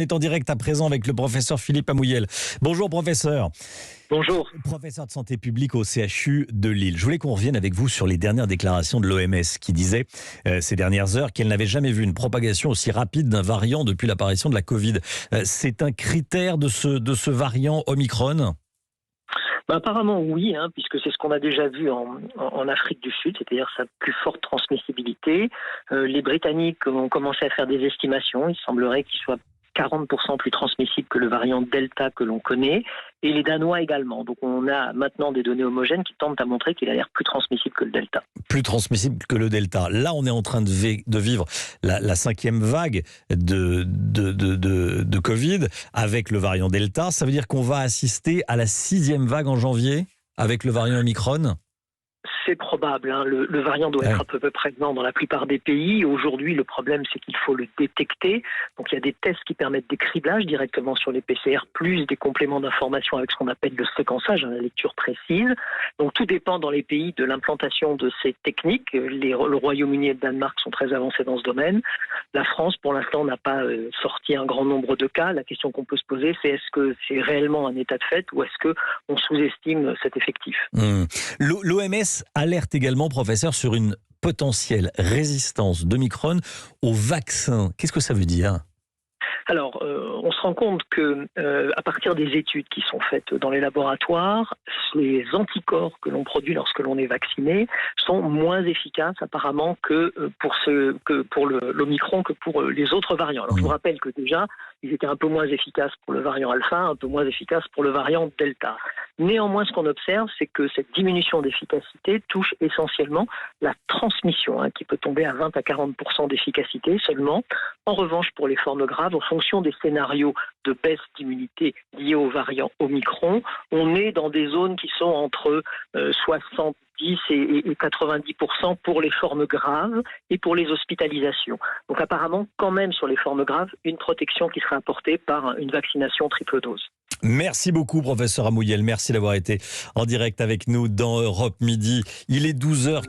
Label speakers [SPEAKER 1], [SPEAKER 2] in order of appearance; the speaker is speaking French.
[SPEAKER 1] On est en direct à présent avec le professeur Philippe Amouyel. Bonjour professeur.
[SPEAKER 2] Bonjour.
[SPEAKER 1] Professeur de santé publique au CHU de Lille. Je voulais qu'on revienne avec vous sur les dernières déclarations de l'OMS qui disait ces dernières heures qu'elle n'avait jamais vu une propagation aussi rapide d'un variant depuis l'apparition de la Covid. C'est un critère de ce variant Omicron ?
[SPEAKER 2] Apparemment oui, puisque c'est ce qu'on a déjà vu en Afrique du Sud, c'est-à-dire sa plus forte transmissibilité. Les Britanniques ont commencé à faire des estimations. Il semblerait qu'il soit 40% plus transmissible que le variant Delta que l'on connaît, et les Danois également. Donc on a maintenant des données homogènes qui tentent à montrer qu'il a l'air plus transmissible que le Delta.
[SPEAKER 1] Plus transmissible que le Delta. Là, on est en train de vivre la cinquième vague de Covid avec le variant Delta. Ça veut dire qu'on va assister à la sixième vague en janvier avec le variant Omicron ?
[SPEAKER 2] C'est probable. Le variant doit être à peu près présent dans la plupart des pays. Aujourd'hui, le problème, c'est qu'il faut le détecter. Donc, il y a des tests qui permettent des criblages directement sur les PCR, plus des compléments d'information avec ce qu'on appelle le séquençage, la lecture précise. Donc, tout dépend dans les pays de l'implantation de ces techniques. Le Royaume-Uni et le Danemark sont très avancés dans ce domaine. La France, pour l'instant, n'a pas sorti un grand nombre de cas. La question qu'on peut se poser, c'est est-ce que c'est réellement un état de fait ou est-ce qu'on sous-estime cet effectif ?
[SPEAKER 1] L'OMS alerte également, professeur, sur une potentielle résistance d'Omicron au vaccin. Qu'est-ce que ça veut dire ?
[SPEAKER 2] Alors, on se rend compte que à partir des études qui sont faites dans les laboratoires, les anticorps que l'on produit lorsque l'on est vacciné sont moins efficaces apparemment que pour l'Omicron que pour les autres variants. Alors, je vous rappelle que déjà, ils étaient un peu moins efficaces pour le variant alpha, un peu moins efficaces pour le variant delta. Néanmoins, ce qu'on observe, c'est que cette diminution d'efficacité touche essentiellement la transmission, qui peut tomber à 20 à 40% d'efficacité seulement. En revanche, pour les formes graves, en fonction des scénarios de baisse d'immunité liés au variant Omicron, on est dans des zones qui sont entre 70 et 90% pour les formes graves et pour les hospitalisations. Donc apparemment, quand même sur les formes graves, une protection qui sera apportée par une vaccination triple dose.
[SPEAKER 1] Merci beaucoup, professeur Amouyel. Merci d'avoir été en direct avec nous dans Europe Midi. Il est 12h.